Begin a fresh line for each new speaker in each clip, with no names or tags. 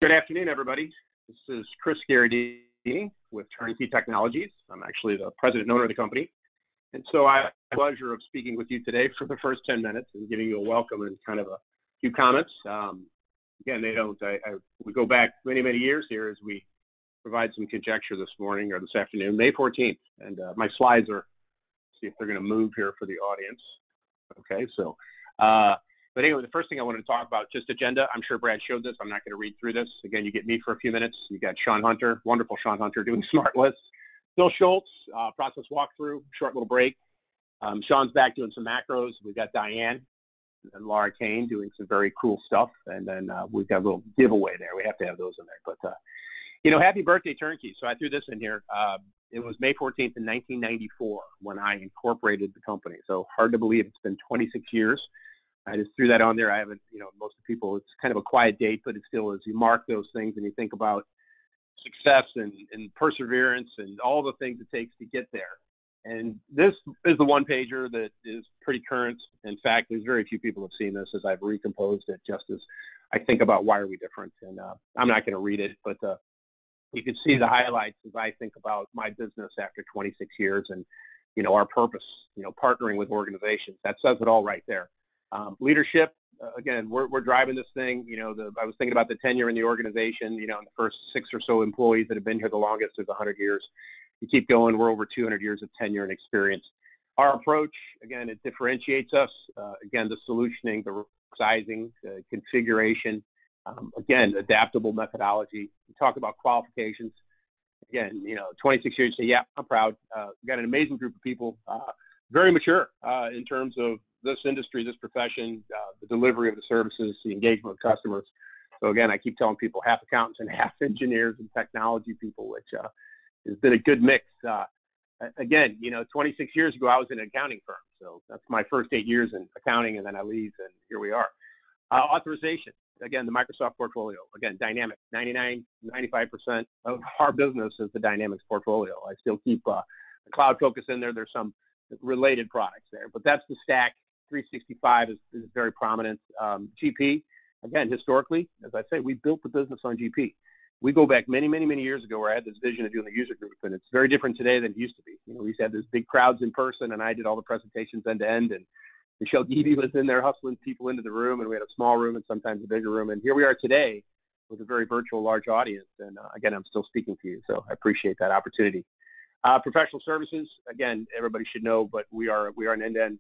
Good afternoon, everybody. This is Chris Gherardini with Turnkey Technologies. I'm actually the president and owner of the company. And so I have the pleasure of speaking with you today for the first 10 minutes and giving you a welcome and kind of a few comments. Again, we go back many, many years here as we provide some conjecture this morning or this afternoon, May 14th. And my slides are, see if they're going to move here for the audience. Okay, so, but anyway, the first thing I wanted to talk about, just agenda. I'm sure Brad showed this. I'm not going to read through this. Again, you get me for a few minutes. You got Sean Hunter, wonderful Sean Hunter, doing smart lists. Bill Schultz, process walkthrough, short little break. Sean's back doing some macros. We've got Diane and Laura Kane doing some very cool stuff. And then we've got a little giveaway there. We have to have those in there. But, happy birthday, Turnkey. So I threw this in here. It was May 14th in 1994 when I incorporated the company. So hard to believe it's been 26 years. I just threw that on there. I haven't, most of the people, it's kind of a quiet date, but it still is. You mark those things and you think about success and perseverance and all the things it takes to get there. And this is the one-pager that is pretty current. In fact, there's very few people who have seen this as I've recomposed it just as I think about why are we different. And I'm not going to read it, but you can see the highlights as I think about my business after 26 years and, our purpose, partnering with organizations. That says it all right there. Leadership, again, we're driving this thing. I was thinking about the tenure in the organization, and the first 6 or so employees that have been here the longest is 100 years. You keep going, we're over 200 years of tenure and experience. Our approach, again, it differentiates us. Again, the solutioning, the sizing, the configuration, again, adaptable methodology. We talk about qualifications. Again, 26 years, say, yeah, I'm proud. We've got an amazing group of people, very mature in terms of this industry, this profession, the delivery of the services, the engagement with customers. So again, I keep telling people half accountants and half engineers and technology people, which has been a good mix. Again, 26 years ago, I was in an accounting firm. So that's my first 8 years in accounting, and then I leave, and here we are. Authorization, again, the Microsoft portfolio. Again, Dynamics, 95% of our business is the Dynamics portfolio. I still keep the cloud focus in there. There's some related products there, but that's the stack. 365 is very prominent. GP, again, historically, as I say, we built the business on GP. We go back many, many, many years ago where I had this vision of doing the user group, and it's very different today than it used to be. We used to have these big crowds in person, and I did all the presentations end to end, and Michelle Geeby was in there hustling people into the room, and we had a small room and sometimes a bigger room, and here we are today with a very virtual large audience, and again, I'm still speaking to you, so I appreciate that opportunity. Professional services, again, everybody should know, but we are an end-to-end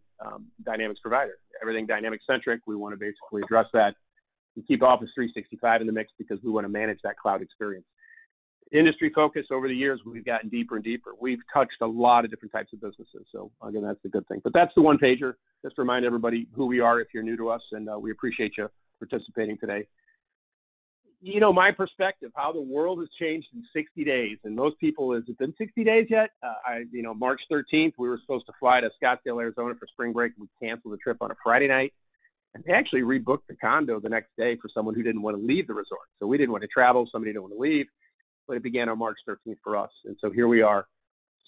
Dynamics provider. Everything Dynamics-centric, we want to basically address that. We keep Office 365 in the mix because we want to manage that cloud experience. Industry focus over the years, we've gotten deeper and deeper. We've touched a lot of different types of businesses, so again, that's the good thing. But that's the one-pager. Just to remind everybody who we are if you're new to us, and we appreciate you participating today. My perspective, how the world has changed in 60 days, and most people, has it been 60 days yet? March 13th, we were supposed to fly to Scottsdale, Arizona for spring break. We canceled the trip on a Friday night, and they actually rebooked the condo the next day for someone who didn't want to leave the resort. So we didn't want to travel, somebody didn't want to leave, but it began on March 13th for us. And so here we are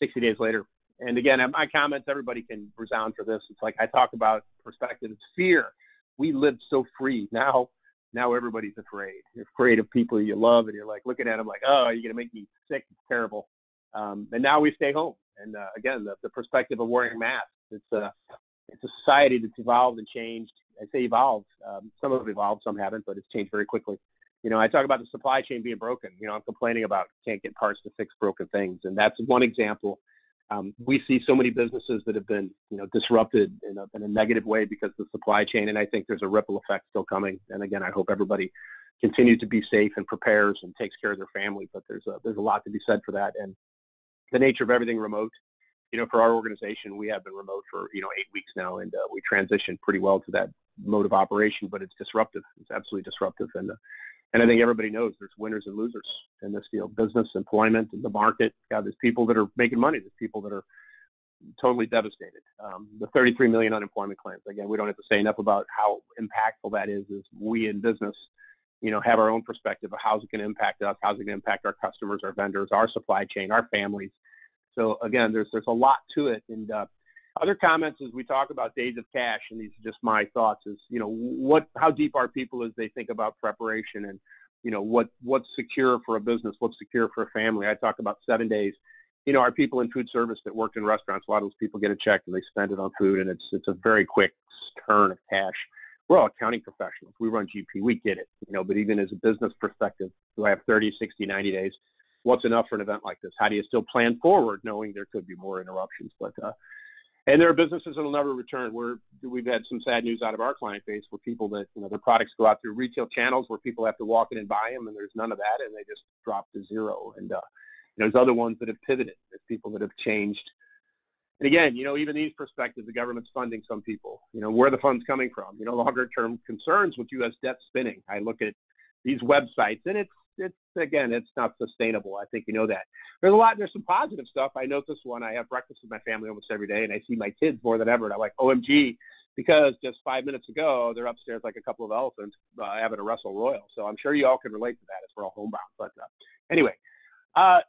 60 days later. And again, my comments, everybody can resound for this. It's like I talk about perspective. It's fear. We lived so free. Now everybody's afraid. You're afraid of people you love, and you're like looking at them like, oh, you're going to make me sick. It's terrible. And now we stay home. And again, the perspective of wearing masks. It's a society that's evolved and changed. I say evolved. Some have evolved, some haven't, but it's changed very quickly. I talk about the supply chain being broken. I'm complaining about can't get parts to fix broken things, and that's one example. We see so many businesses that have been, disrupted in a negative way because of the supply chain, and I think there's a ripple effect still coming. And again, I hope everybody continues to be safe and prepares and takes care of their family. But there's a lot to be said for that, and the nature of everything remote. For our organization, we have been remote for 8 weeks now, and we transitioned pretty well to that mode of operation. But it's disruptive. It's absolutely disruptive, and I think everybody knows there's winners and losers in this field, business, employment, and the market. There's people that are making money. There's people that are totally devastated. The 33 million unemployment claims, again, we don't have to say enough about how impactful that is as we in business, have our own perspective of how's it going to impact us, how's it going to impact our customers, our vendors, our supply chain, our families. So, again, there's a lot to it. And other comments as we talk about days of cash, and these are just my thoughts, is, how deep are people as they think about preparation and, what's secure for a business, what's secure for a family. I talk about 7 days. Our people in food service that worked in restaurants, a lot of those people get a check and they spend it on food, and it's a very quick turn of cash. We're all accounting professionals. We run GP. We get it, but even as a business perspective, do I have 30, 60, 90 days? What's enough for an event like this? How do you still plan forward knowing there could be more interruptions? And there are businesses that will never return. We've had some sad news out of our client base where people that, their products go out through retail channels where people have to walk in and buy them, and there's none of that, and they just drop to zero. And there's other ones that have pivoted. There's people that have changed. And again, even these perspectives, the government's funding some people. Where are the funds coming from? Longer-term concerns with U.S. debt spinning. I look at these websites, and it's not sustainable. I think you know that. There's some positive stuff. I note this one. I have breakfast with my family almost every day, and I see my kids more than ever, and I'm like, OMG, because just 5 minutes ago, they're upstairs like a couple of elephants having a wrestle royal. So I'm sure you all can relate to that as we're all homebound. But anyway, how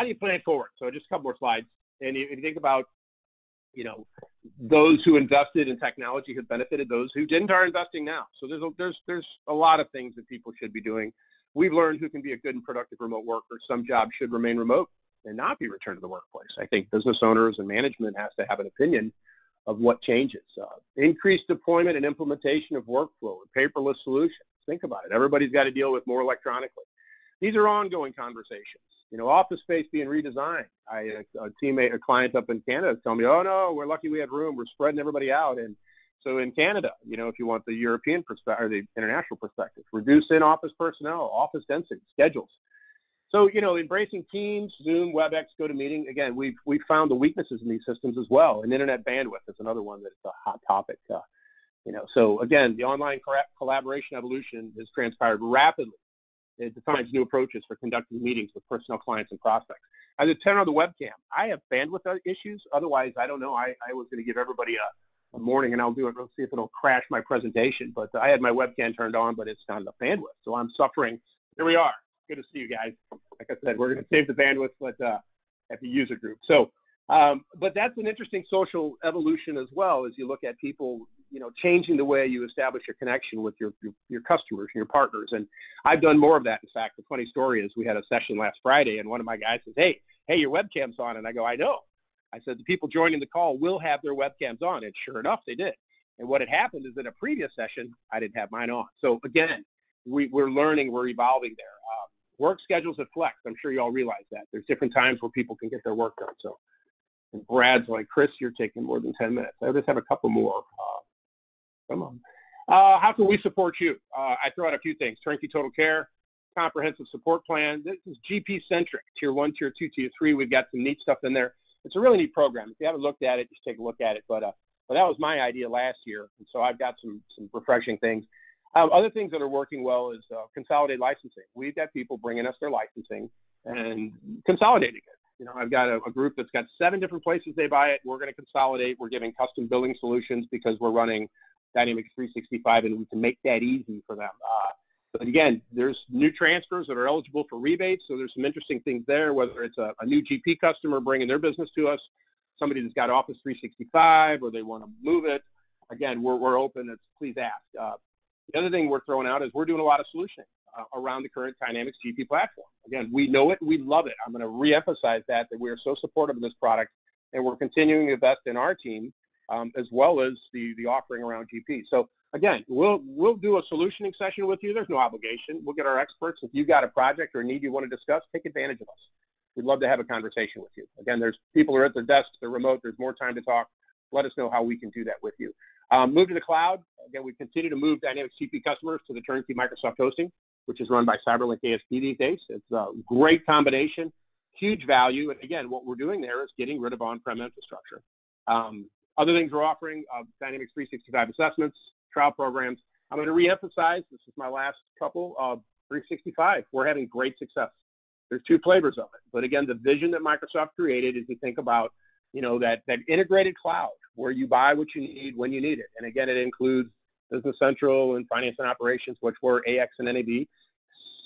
do you plan forward? So just a couple more slides. And if you think about, those who invested in technology have benefited. Those who didn't are investing now. So there's a lot of things that people should be doing. We've learned who can be a good and productive remote worker. Some jobs should remain remote and not be returned to the workplace. I think business owners and management has to have an opinion of what changes. Increased deployment and implementation of workflow and paperless solutions. Think about it. Everybody's got to deal with more electronically. These are ongoing conversations. Office space being redesigned. A client up in Canada is telling me, oh, no, we're lucky we had room. We're spreading everybody out. And so in Canada, if you want the European perspective or the international perspective, reduce in-office personnel, office density, schedules. So, embracing Teams, Zoom, WebEx, GoToMeeting. Again, we've found the weaknesses in these systems as well. And internet bandwidth is another one that's a hot topic. So again, the online collaboration evolution has transpired rapidly. It defines new approaches for conducting meetings with personnel clients and prospects. I would turn on the webcam. I have bandwidth issues. Otherwise, I don't know. I was going to give everybody a morning, and I'll do it. Let's see if it'll crash my presentation. But I had my webcam turned on, but it's not enough bandwidth. So I'm suffering. Here we are. Good to see you guys. Like I said, we're going to save the bandwidth at the user group. So, but that's an interesting social evolution as well as you look at people, changing the way you establish your connection with your customers and your partners. And I've done more of that. In fact, the funny story is we had a session last Friday, and one of my guys says, hey, your webcam's on. And I go, I know. I said, the people joining the call will have their webcams on. And sure enough, they did. And what had happened is in a previous session, I didn't have mine on. So again, we're learning, we're evolving there. Work schedules have flexed. I'm sure you all realize that. There's different times where people can get their work done. So, and Brad's like, Chris, you're taking more than 10 minutes. I just have a couple more. Come on. How can we support you? I throw out a few things. Turnkey Total Care, comprehensive support plan. This is GP-centric, Tier 1, Tier 2, Tier 3. We've got some neat stuff in there. It's a really neat program. If you haven't looked at it, just take a look at it. But that was my idea last year, and so I've got some refreshing things. Other things that are working well is consolidated licensing. We've got people bringing us their licensing and consolidating it. I've got a group that's got 7 different places they buy it. We're going to consolidate. We're giving custom billing solutions because we're running Dynamics 365, and we can make that easy for them. But again, there's new transfers that are eligible for rebates, so there's some interesting things there, whether it's a new GP customer bringing their business to us, somebody that's got Office 365, or they want to move it. Again, we're open. Please ask. The other thing we're throwing out is we're doing a lot of solutioning around the current Dynamics GP platform. Again, we know it. We love it. I'm going to reemphasize that we are so supportive of this product, and we're continuing to invest in our team as well as the offering around GP. So again, we'll do a solutioning session with you. There's no obligation. We'll get our experts. If you've got a project or a need you want to discuss, take advantage of us. We'd love to have a conversation with you. Again, there's people who are at their desks, they're remote, there's more time to talk. Let us know how we can do that with you. Move to the cloud. Again, we continue to move Dynamics GP customers to the turnkey Microsoft hosting, which is run by CyberLink ASP these days. It's a great combination, huge value. And again, what we're doing there is getting rid of on-prem infrastructure. Other things we're offering, Dynamics 365 assessments, trial programs. I'm going to reemphasize, this is my last couple of 365. We're having great success. There's 2 flavors of it. But again, the vision that Microsoft created is to think about, that integrated cloud where you buy what you need when you need it. And again, it includes Business Central and Finance and Operations, which were AX and NAB.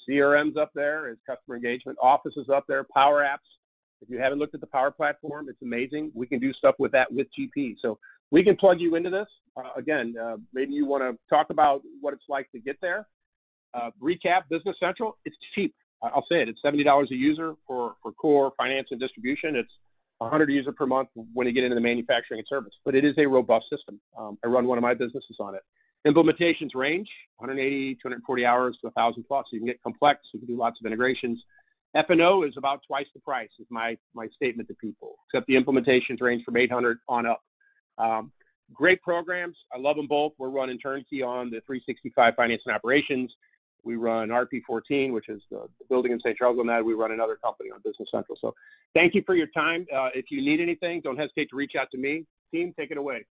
CRM's up there is customer engagement. Office is up there. Power Apps. If you haven't looked at the Power Platform, it's amazing. We can do stuff with that with GP. So we can plug you into this. Again, maybe you want to talk about what it's like to get there. Recap, Business Central, it's cheap. I'll say it. It's $70 a user for core finance and distribution. It's 100 user per month when you get into the manufacturing and service. But it is a robust system. I run one of my businesses on it. Implementations range 180, 240 hours to 1,000 plus. You can get complex. You can do lots of integrations. F&O is about twice the price is my statement to people, except the implementations range from 800 on up. Great programs. I love them both. We're running Turnkey on the 365 Finance and Operations. We run RP14, which is the building in St. Charles on that. We run another company on Business Central. So thank you for your time. If you need anything, don't hesitate to reach out to me. Team, take it away.